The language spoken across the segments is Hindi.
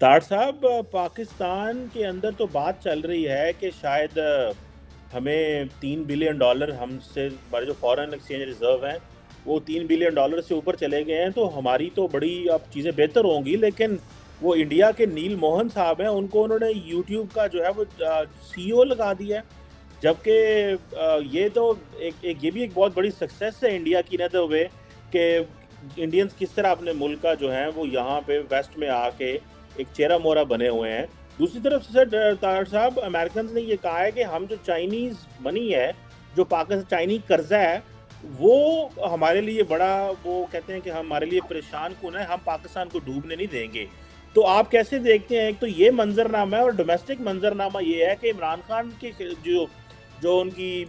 तार साहब, पाकिस्तान के अंदर तो बात चल रही है कि शायद हमें $3 बिलियन हमसे, हमारे जो फॉरेन एक्सचेंज रिजर्व हैं वो $3 बिलियन से ऊपर चले गए हैं। तो हमारी तो बड़ी अब चीज़ें बेहतर होंगी, लेकिन वो इंडिया के नील मोहन साहब हैं, उनको उन्होंने यूट्यूब का जो है वो CEO लगा दिया है। जबकि ये तो ये भी एक बहुत बड़ी सक्सेस है इंडिया की, न द वे कि इंडियंस किस तरह अपने मुल्क का जो है वो यहाँ पे वेस्ट में आके एक चेहरा मोहरा बने हुए हैं। दूसरी तरफ से सर तार साहब, अमेरिकन ने ये कहा है कि हम जो चाइनीज़ मनी है, जो पाकिस्तान चाइनीज कर्जा है, वो हमारे लिए बड़ा, वो कहते हैं कि हमारे लिए परेशान कौन है, हम पाकिस्तान को डूबने नहीं देंगे। तो आप कैसे देखते हैं? एक तो ये मंजरनामा है, और डोमेस्टिक मंजरनामा ये है कि इमरान खान के जो जो उनकी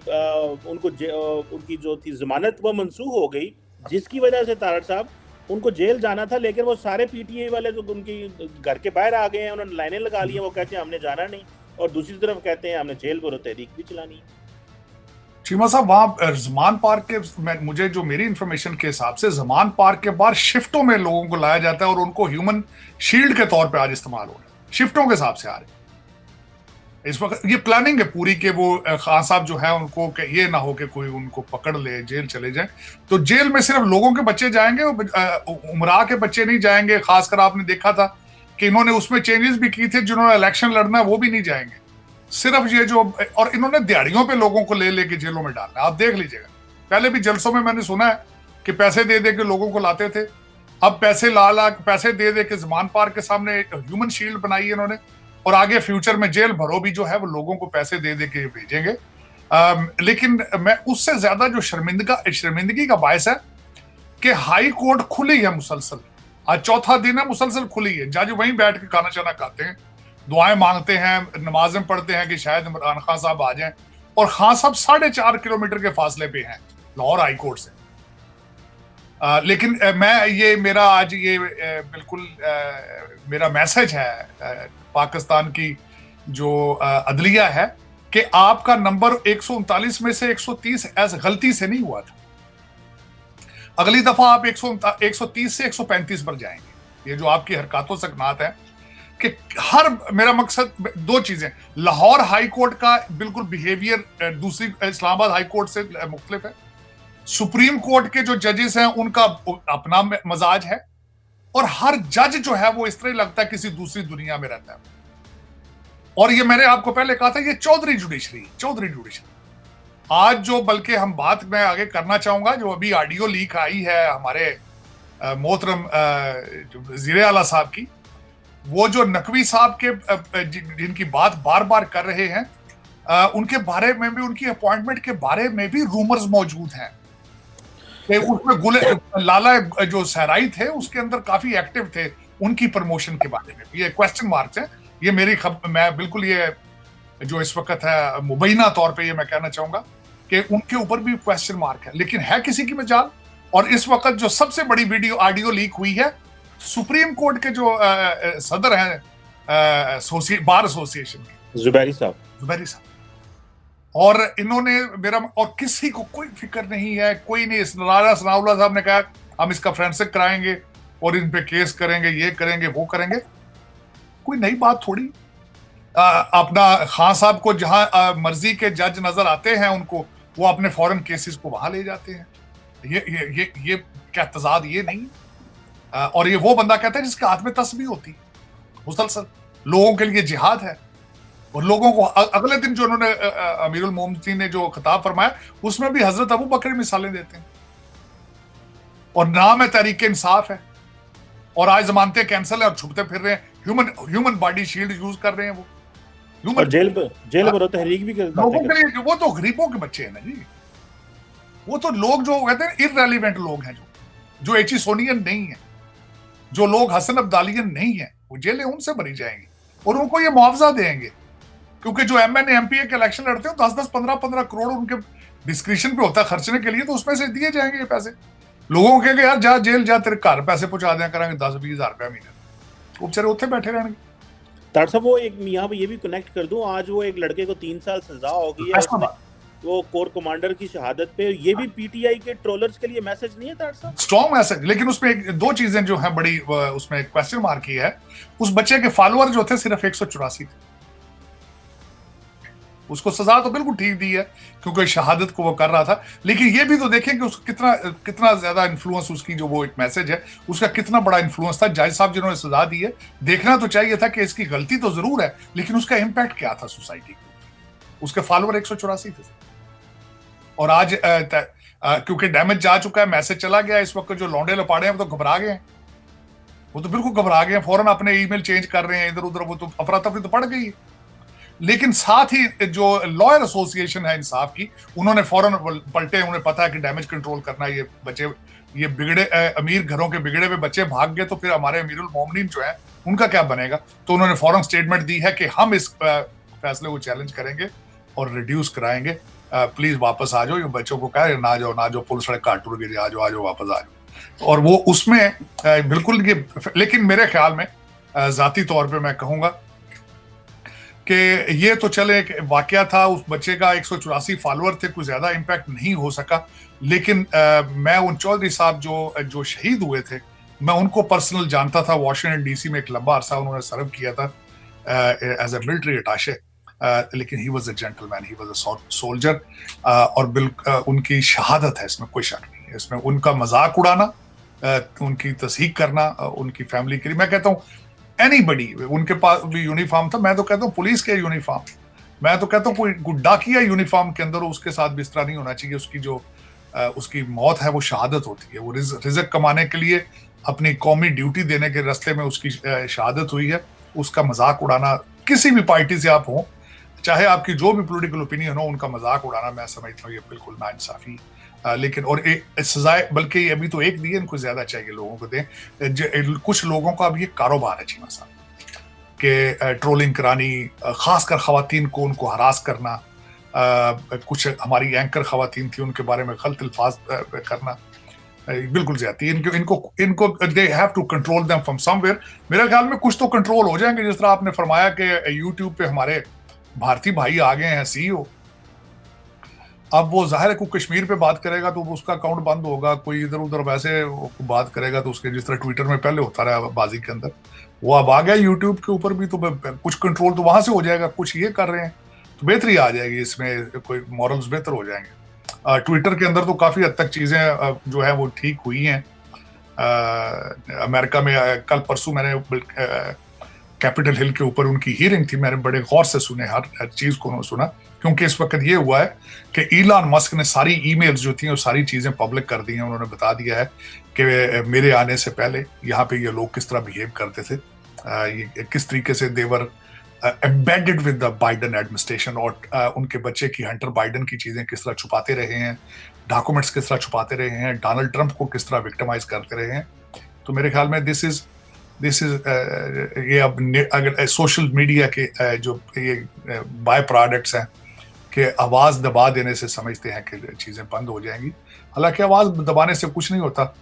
जो थी जमानत वो मनसूख हो गई, जिसकी वजह से तारड़ साहब उनको जेल जाना था, लेकिन वो सारे पीटीआई वाले जो उनकी घर के बाहर आ गए हैं, उन्होंने लाइनें लगा ली हैं, वो कहते हैं हमने जाना नहीं, और दूसरी तरफ कहते हैं हमने जेल पर तहरीक भी चलानी है। चीमा साहब, वहां जमान पार्क के मुझे जो मेरी इंफॉर्मेशन के हिसाब से जमान पार्क के बाहर शिफ्टों में लोगों को लाया जाता है और उनको ह्यूमन शील्ड के तौर पे आज इस्तेमाल हो रहा है, शिफ्टों के हिसाब से आ रहे। इस वक्त ये प्लानिंग है पूरी के वो खान साहब जो है उनको ये ना हो कि कोई उनको पकड़ ले, जेल चले जाए। तो जेल में सिर्फ लोगों के बच्चे जाएंगे, उमरा के बच्चे नहीं जाएंगे। खासकर आपने देखा था कि इन्होंने उसमें चेंजेस भी की थे, जिन्होंने इलेक्शन लड़ना है वो भी नहीं जाएंगे। सिर्फ ये जो, और इन्होंने दिहाड़ियों पे लोगों को ले लेके जेलों में डालना, आप देख लीजिएगा। पहले भी जलसों में मैंने सुना है कि पैसे दे दे के लोगों को लाते थे, अब पैसे दे दे के जमान पार्क के सामने ह्यूमन शील्ड बनाई है इन्होंने, और आगे फ्यूचर में जेल भरो भी जो है वो लोगों को पैसे दे दे के भेजेंगे। लेकिन मैं उससे ज्यादा जो शर्मिंदगी का बायस है कि हाई कोर्ट खुली है मुसलसल, आज चौथा दिन है मुसलसल खुली है। जज वहीं बैठ के खाना चाना खाते हैं, दुआएं मांगते हैं, नमाजें पढ़ते हैं कि शायद इमरान खान साहब आ जाएं, और खान साहब 4.5 किलोमीटर के फासले पे हैं लाहौर हाई कोर्ट से। लेकिन मैं ये मेरा आज ये बिल्कुल मेरा मैसेज है पाकिस्तान की जो अदलिया है कि आपका नंबर 139 में से 130 ऐसे गलती से नहीं हुआ था। अगली दफा आप 130 से 135 पर जाएंगे। ये जो आपकी हरकतों से कनात है कि मेरा मकसद दो चीजें, लाहौर हाई कोर्ट का बिल्कुल बिहेवियर दूसरी इस्लामाबाद हाई कोर्ट से मुख्तलिफ है, सुप्रीम कोर्ट के जो जजेस हैं उनका अपना मजाज है, और हर जज जो है वो इस तरह लगता है किसी दूसरी दुनिया में रहता है। और ये मैंने आपको पहले कहा था, ये चौधरी जुडिशरी आज जो, बल्कि हम बात मैं आगे करना चाहूंगा, जो अभी ऑडियो लीक आई है हमारे मोहतरम वज़ीर आला साहब की, वो जो नकवी साहब के जिनकी बात बार बार कर रहे हैं, उनके बारे में भी, उनकी अपॉइंटमेंट के बारे में भी रूमर्स मौजूद हैं कि उसमें लाला जो सहराई थे उसके अंदर काफी एक्टिव थे, उनकी प्रमोशन के बारे में ये क्वेश्चन मार्क्स हैं। ये मैं बिल्कुल ये जो इस वक्त है मुबैना तौर पे ये मैं कहना चाहूंगा कि उनके ऊपर भी क्वेश्चन मार्क है, लेकिन है किसी की मजाल। और इस वक्त जो सबसे बड़ी वीडियो ऑडियो लीक हुई है, सुप्रीम कोर्ट के जो सदर हैं बार एसोसिएशन के, जुबैरी साहब, और इन्होंने और किसी को कोई फिक्र नहीं है, कोई नहीं। राना सनाउल्लाह साहब ने कहा हम इसका फोरेंसिक कराएंगे और इन पे केस करेंगे, ये करेंगे, वो करेंगे। कोई नई बात थोड़ी। अपना खान साहब को जहां मर्जी के जज नजर आते हैं उनको, वो अपने फॉरेन केसेस को वहां ले जाते हैं। ये क्या तजाद ये नहीं। और ये वो बंदा कहता है जिसके हाथ में तस्बीह होती मुसलसल, लोगों के लिए जिहाद है। और लोगों को अगले दिन जो उन्होंने अमीरुल मोमिनीन ने जो खिताब फरमाया, उसमें भी हजरत अबू बकर मिसालें देते हैं, और नाम है तहरीक इंसाफ है, और आज जमानतें कैंसिल है और छुपते फिर रहे हैं, ह्यूमन बॉडी शील्ड यूज कर रहे हैं वो, और जेल पर तहरीक भी करते लोगों के लिए। वो तो गरीबों के बच्चे हैं ना जी, वो तो लोग जो कहते हैं इररेलेवेंट लोग हैं, जो एचिसोनियन नहीं है, जो लोग हसन अब्दालियन नहीं है, वो जेलें उनसे भरी जाएंगी और उनको ये मुआवजा देंगे। क्योंकि जो एमएनए एमपीए के इलेक्शन लड़ते हो, 10-10, 15-15 करोड़ उनके डिस्क्रिप्शन पे होता है खर्चने के लिए, तो उसमें से दिए जाएंगे ये पैसे। लोगों के यार जा जेल जा, तेरे घर पैसे पहुंचा दिया करेंगे 10-20 हजार रुपया महीने, वो बेचारे उत्थे बैठे रहेंगे। तार साहब, वो एक यहाँ पे ये भी कनेक्ट कर दूं, आज वो एक लड़के को 3 साल सजा हो गई है, वो कोर कमांडर की शहादत पे, ये भी पीटीआई के ट्रोलर्स के लिए मैसेज नहीं है तार साहब? स्ट्रॉन्ग मैसेज, लेकिन उसमें दो चीजें जो हैं बड़ी, उसमें क्वेश्चन मार्क की है। उस बच्चे के फॉलोअर जो थे सिर्फ 184 थे। उसको सजा तो बिल्कुल ठीक दी है क्योंकि शहादत को वो कर रहा था, लेकिन ये भी तो देखें कि उसका कितना कितना ज्यादा इन्फ्लुएंस, उसकी जो वो एक मैसेज है उसका कितना बड़ा इन्फ्लुएंस था। जज साहब जिन्होंने सजा दी है, देखना तो चाहिए था कि इसकी गलती तो जरूर है, लेकिन उसका इम्पैक्ट क्या था सोसाइटी को। उसके फॉलोअर 184 थे और आज क्योंकि डैमेज जा चुका है, मैसेज चला गया, इस वक्त जो लौंडे लपाड़े हैं वो तो घबरा गए हैं, वो तो बिल्कुल घबरा गए हैं, फौरन अपने ईमेल चेंज कर रहे हैं इधर उधर, वो तो अफरा तफरी तो पड़ गई। लेकिन साथ ही जो लॉयर एसोसिएशन है इंसाफ की, उन्होंने फौरन पलटे, उन्हें पता है कि डैमेज कंट्रोल करना, ये बच्चे, ये बिगड़े अमीर घरों के बिगड़े हुए बच्चे भाग गए तो फिर हमारे अमीरुल मोमिनीन जो है उनका क्या बनेगा। तो उन्होंने फौरन स्टेटमेंट दी है कि हम इस फैसले को चैलेंज करेंगे और रिड्यूस कराएंगे, प्लीज वापस आ जाओ। ये बच्चों को कहा ना जाओ ना जाओ, पुलिस सड़क काट गई, आ जाओ वापस आ जाओ। और वो उसमें बिल्कुल ये, लेकिन मेरे ख्याल में जाती तौर पे मैं कहूंगा कि ये तो चले एक वाकया था, उस बच्चे का 184 फॉलोअर थे, कुछ ज्यादा इम्पैक्ट नहीं हो सका। लेकिन मैं उन चौधरी साहब जो शहीद हुए थे, मैं उनको पर्सनल जानता था। वॉशिंगटन डीसी में एक लंबा अरसा उन्होंने सर्व किया था एज ए मिलिट्री अटाशे, लेकिन he was a gentleman, he was a soldier. और उनकी शहादत है, इसमें कोई शक नहीं है। इसमें उनका मजाक उड़ाना, उनकी तस्हीक करना उनकी फैमिली के लिए, मैं कहता हूँ एनीबडी, उनके पास भी यूनिफॉर्म था, मैं तो कहता हूँ पुलिस के यूनिफॉर्म, मैं तो कहता हूँ कोई डाकिया यूनिफॉर्म के अंदर उसके साथ भी इस तरह नहीं होना चाहिए। उसकी जो उसकी मौत है वो शहादत होती है, वो रिजक कमाने के लिए अपनी कौमी ड्यूटी देने के रास्ते में उसकी शहादत हुई है। उसका मजाक उड़ाना, किसी भी पार्टी से आप हों, चाहे आपकी जो भी पॉलिटिकल ओपिनियन हो, उनका मजाक उड़ाना मैं समझता हूँ ये बिल्कुल नाइंसाफी। लेकिन और सजाए, बल्कि अभी तो एक दी है, इनको ज्यादा चाहिए लोगों को दें। कुछ लोगों का अब ये कारोबार है चीमा साहब के ट्रोलिंग करानी, खासकर खवातीन को उनको हरास करना। कुछ हमारी एंकर खवातीन थी, उनके बारे में गलत अल्फाज करना, बिल्कुल ज्यादा। इनको they have to control them from somewhere. मेरे ख्याल में कुछ तो कंट्रोल हो जाएंगे, जिस तरह आपने फरमाया कि यूट्यूब पे हमारे भारतीय भाई आ गए हैं सीईओ। अब वो जाहिर है कोई कश्मीर पे बात करेगा तो उसका अकाउंट बंद होगा, कोई इधर उधर वैसे बात करेगा तो उसके, जिस तरह ट्विटर में पहले होता रहा बाजी के अंदर, वो अब आ गया यूट्यूब के ऊपर भी, तो कुछ कंट्रोल तो वहां से हो जाएगा। कुछ ये कर रहे हैं तो बेहतरी आ जाएगी, इसमें कोई मॉरल्स बेहतर हो जाएंगे। ट्विटर के अंदर तो काफी हद तक चीजें जो है वो ठीक हुई हैं। अमेरिका में कल परसों मैंने कैपिटल हिल के ऊपर उनकी हियरिंग थी, मैंने बड़े गौर से सुने, हर चीज को सुना, क्योंकि इस वक्त ये हुआ है कि इलान मस्क ने सारी ईमेल्स जो थी वो सारी चीजें पब्लिक कर दी हैं। उन्होंने बता दिया है कि मेरे आने से पहले यहाँ पे ये लोग किस तरह बिहेव करते थे, ये किस तरीके से they were embedded with the Biden administration, और उनके बच्चे की, हंटर बाइडन की चीजें किस तरह छुपाते रहे हैं, डॉक्यूमेंट्स किस तरह छुपाते रहे हैं, डोनाल्ड ट्रंप को किस तरह विक्टिमाइज करते रहे हैं। तो मेरे ख्याल में दिस इज ये अब अगर सोशल मीडिया के जो ये बाय प्रोडक्ट्स हैं कि आवाज दबा देने से समझते हैं कि चीजें बंद हो जाएंगी, हालांकि आवाज दबाने से कुछ नहीं होता,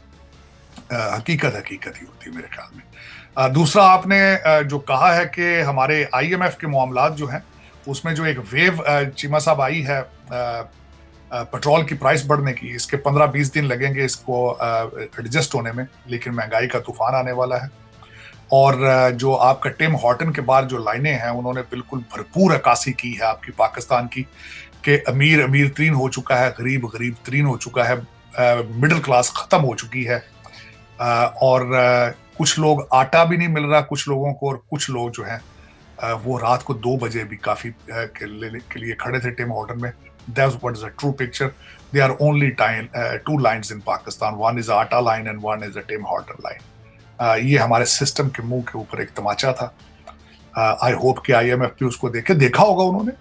हकीकत हकीकत ही होती है मेरे ख्याल में। दूसरा, आपने जो कहा है कि हमारे IMF के मामलात जो हैं उसमें जो एक वेव चीमा साहब आई है पेट्रोल की प्राइस बढ़ने की, इसके 15-20 दिन लगेंगे इसको एडजस्ट होने में, लेकिन महंगाई का तूफान आने वाला है। और जो आपका टिम हॉर्टन के बाद जो लाइनें हैं, उन्होंने बिल्कुल भरपूर अक्कासी की है आपकी पाकिस्तान की, कि अमीर अमीर तरीन हो चुका है, गरीब गरीब तरीन हो चुका है, मिडिल क्लास खत्म हो चुकी है, और कुछ लोग आटा भी नहीं मिल रहा कुछ लोगों को, और कुछ लोग जो हैं वो रात को 2 बजे भी काफी के लिए खड़े थे टिम हॉर्टन में। That's what is a true picture. There are only 2 lines in Pakistan. One is the Atta line and one is the Tim Horton line. ये हमारे सिस्टम के मुंह के ऊपर एक तमाचा था। आई होप कि IMF भी उसको देखा होगा उन्होंने।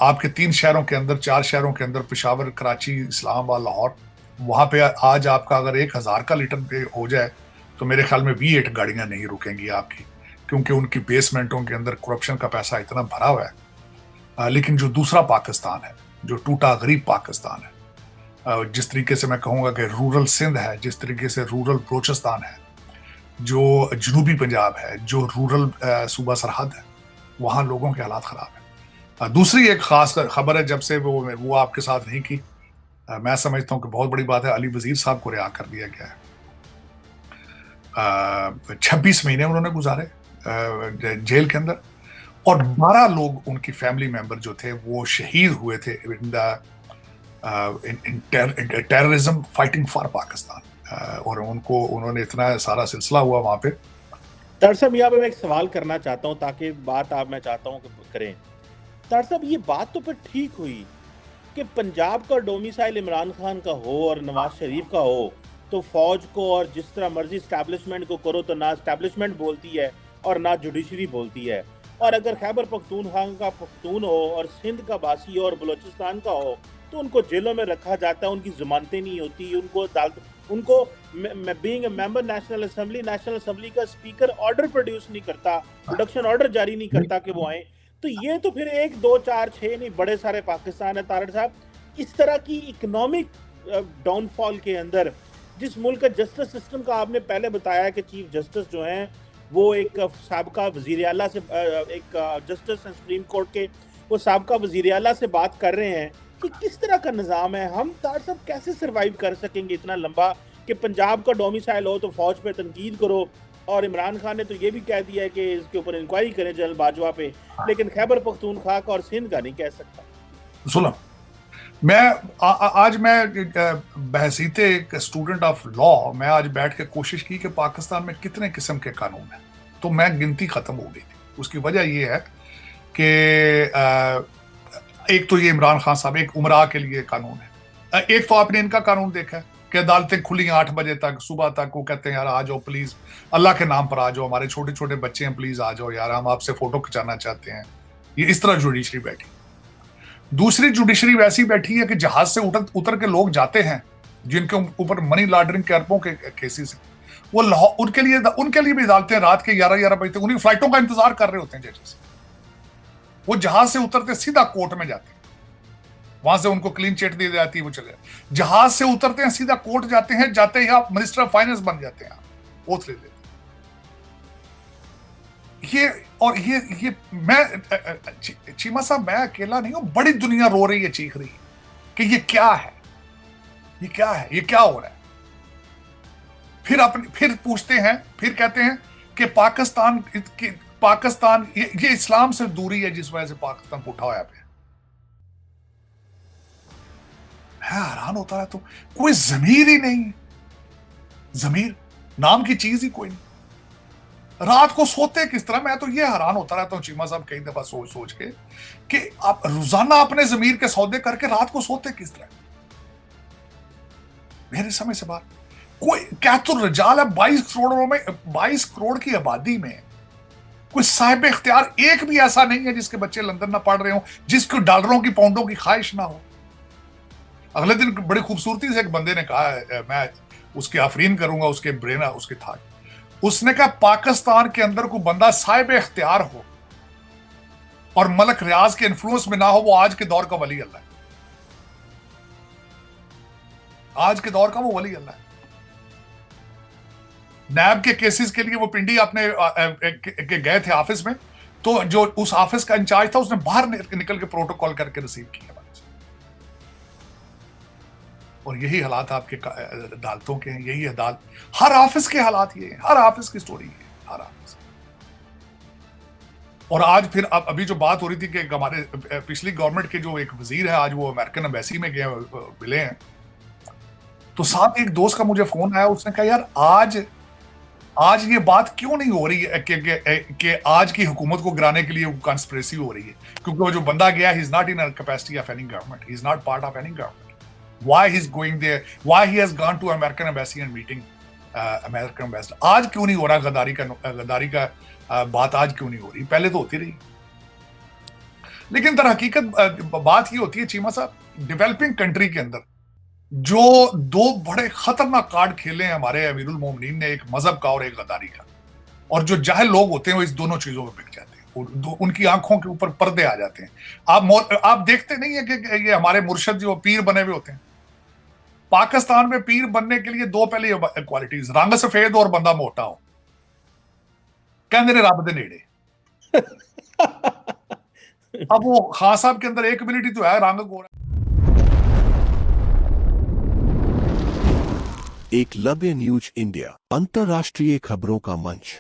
आपके 3 शहरों के अंदर, 4 शहरों के अंदर, पेशावर, कराची, इस्लामाबाद, लाहौर, वहां पे आज आपका अगर 1000 का लीटर पे हो जाए तो मेरे ख्याल में V8 गाड़ियां नहीं रुकेंगी आपकी, क्योंकि उनकी बेसमेंटों के अंदर करप्शन का पैसा इतना भरा हुआ है। लेकिन जो दूसरा पाकिस्तान है, जो टूटा गरीब पाकिस्तान है, जिस तरीके से मैं कहूँगा कि रूरल सिंध है, जिस तरीके से रूरल बलोचिस्तान है, जो जनूबी पंजाब है, जो रूरल सूबा सरहद है, वहाँ लोगों के हालात ख़राब है। दूसरी एक खास खबर है, जब से वो आपके साथ नहीं की, मैं समझता हूँ कि बहुत बड़ी बात है, अली वजीर साहब को रिहा कर दिया गया है। 26 महीने उन्होंने गुजारे जेल के अंदर, और 12 लोग उनकी फैमिली मेंबर जो थे वो शहीद हुए थे in the terrorism fighting for Pakistan, और उन्होंने इतना सारा सिलसिला हुआ वहां पे। तार साहब यहाँ पे मैं एक सवाल करना चाहता हूँ, ताकि बात आप मैं चाहता हूँ कि करें। तार साहब, ये बात तो फिर ठीक हुई कि पंजाब का डोमिसाइल इमरान खान का हो और नवाज शरीफ का हो, तो फौज को और जिस तरह मर्जी इस्टेब्लिशमेंट को करो, तो ना इस्टेब्लिशमेंट बोलती है और ना जुडिशरी बोलती है। और अगर खैबर पख्तूनख्वा का पख्तून हो और सिंध का बासी हो और बलोचिस्तान का हो, तो उनको जेलों में रखा जाता है, उनकी जमानतें नहीं होती, उनको being a member national assembly का स्पीकर ऑर्डर प्रोड्यूस नहीं करता, प्रोडक्शन ऑर्डर जारी नहीं करता कि वो आए। तो ये तो फिर 1 2 4 6 नहीं, बड़े सारे पाकिस्तान है तारड़ साहब। इस तरह की इकोनॉमिक डाउनफॉल के अंदर, जिस मुल्क का जस्टिस सिस्टम का आपने पहले बताया कि चीफ जस्टिस जो हैं वो एक साबका वजीर आला से, एक जस्टिस सुप्रीम कोर्ट के वो साबका वजीर आला से बात कर रहे हैं कि किस तरह का निज़ाम है। हम तार साहब कैसे सर्वाइव कर सकेंगे इतना लंबा कि पंजाब का डोमिसाइल हो तो फौज पे तनकीद करो, और इमरान खान ने तो ये भी कह दिया है कि इसके ऊपर इंक्वायरी करें जनरल बाजवा पे, लेकिन खैबर पख्तूनख्वा का और सिंध का नहीं कह सकता। जुल्म। मैं आज मैं बहसीते एक स्टूडेंट ऑफ लॉ, मैं आज बैठ के कोशिश की कि पाकिस्तान में कितने किस्म के कानून हैं, तो मैं गिनती खत्म हो गई थी। उसकी वजह यह है कि एक तो ये इमरान खान साहब, एक उमरा के लिए कानून है, एक तो आपने इनका कानून देखा है कि अदालतें खुली 8 बजे तक, सुबह तक। वो कहते हैं यार आ जाओ प्लीज, अल्लाह के नाम पर आ जाओ, हमारे छोटे छोटे बच्चे हैं, प्लीज आ जाओ यार, हम आपसे फोटो खिंचाना चाहते हैं। ये इस तरह जुडिशरी बैठी। दूसरी जुडिशरी वैसी बैठी है कि जहाज से उतर के लोग जाते हैं जिनके ऊपर मनी लॉन्ड्रिंग के अरबों के केसेस हैं, वो उनके लिए भी अदालतें रात के 11 बजे तक उन्हीं फ्लाइटों का इंतजार कर रहे होते हैं जजेस। वो जहाज से उतरते सीधा कोर्ट में जाते हैं, वहां से उनको क्लीन चिट दी जाती है, वो चले जहाज से उतरते हैं सीधा कोर्ट जाते हैं, जाते ही आप मिनिस्टर ऑफ फाइनेंस बन जाते हैं, ओथ ले लेते हैं। ये मैं चीमा साहब, मैं अकेला नहीं हूं, बड़ी दुनिया रो रही है, चीख रही है कि ये क्या है, ये क्या है, ये क्या हो रहा है। फिर पूछते हैं, फिर कहते हैं कि पाकिस्तान ये इस्लाम से दूरी है जिस वजह से पाकिस्तान उठा हुआ पे। मैं हैरान होता है, तो कोई जमीर ही नहीं है, जमीर नाम की चीज ही कोई नहीं। रात को सोते किस तरह, मैं तो ये हैरान होता रहता हूँ चीमा साहब कई दफा सोच सोच के कि आप रोजाना अपने जमीर के सौदे करके रात को सोते किस तरह। मेरे समय से बात, कोई क्या तो रजाल है 22 करोड़ की आबादी में, कोई साहिब इख्तियार एक भी ऐसा नहीं है जिसके बच्चे लंदन ना पढ़ रहे हो, जिसको डॉलरों की पाउंडों की ख्वाहिश ना हो। अगले दिन बड़ी खूबसूरती से एक बंदे ने कहा, मैं उसकी आफरीन करूंगा उसके ब्रेन उसके था, उसने कहा पाकिस्तान के अंदर कोई बंदा साहिब इख्तियार हो और मलक रियाज के इन्फ्लुएंस में ना हो, वो आज के दौर का वली अल्लाह है। आज के दौर का वो वली अल्लाह है। नैब के केसेस के लिए वो पिंडी अपने गए थे ऑफिस में, तो जो उस ऑफिस का इंचार्ज था उसने बाहर निकल के प्रोटोकॉल करके रिसीव किया। और यही हालात आपके अदालतों के हैं, यही अदालत, हर ऑफिस के हालात ये हैं, हर ऑफिस की स्टोरी है, हर ऑफिस। और आज फिर अभी जो बात हो रही थी कि हमारे पिछली गवर्नमेंट के जो एक वजीर है आज वो अमेरिकन एम्बेसी में गए मिले हैं, तो साथ एक दोस्त का मुझे फोन आया, उसने कहा यार आज ये बात क्यों नहीं हो रही है कि आज की हुकूमत को गिराने के लिए कॉन्स्पिरेसी हो रही है, क्योंकि वो जो बंदा गया he is not in capacity of any government, he is not part of any government. Why he's going there? Why he has gone to American embassy and meeting American ambassador? आज क्यों नहीं हो रहा गद्दारी का बात आज क्यों नहीं हो रही? पहले तो होती रही। लेकिन दर हकीकत बात ये होती है चीमा साहब, डेवलपिंग कंट्री के अंदर जो 2 बड़े खतरनाक कार्ड खेले हैं हमारे अमीरुल मोमिनीन ने, एक मजहब का और एक गद्दारी का, और जो जाहिल लोग होते हैं वो इस दोनों चीजों में बिक जाते हैं, उनकी आंखों के ऊपर पर्दे आ जाते हैं। आप देखते नहीं है कि ये हमारे मुर्शद जो पीर बने हुए होते हैं, पाकिस्तान में पीर बनने के लिए 2 पहले क्वालिटीज, रंग सफेद और बंदा मोटा हो, कहते रब दे नेड़े। अब वो खान साहब के अंदर एक एबिलिटी तो है, रंग गोरा। एकलव्य न्यूज इंडिया, अंतर्राष्ट्रीय खबरों का मंच।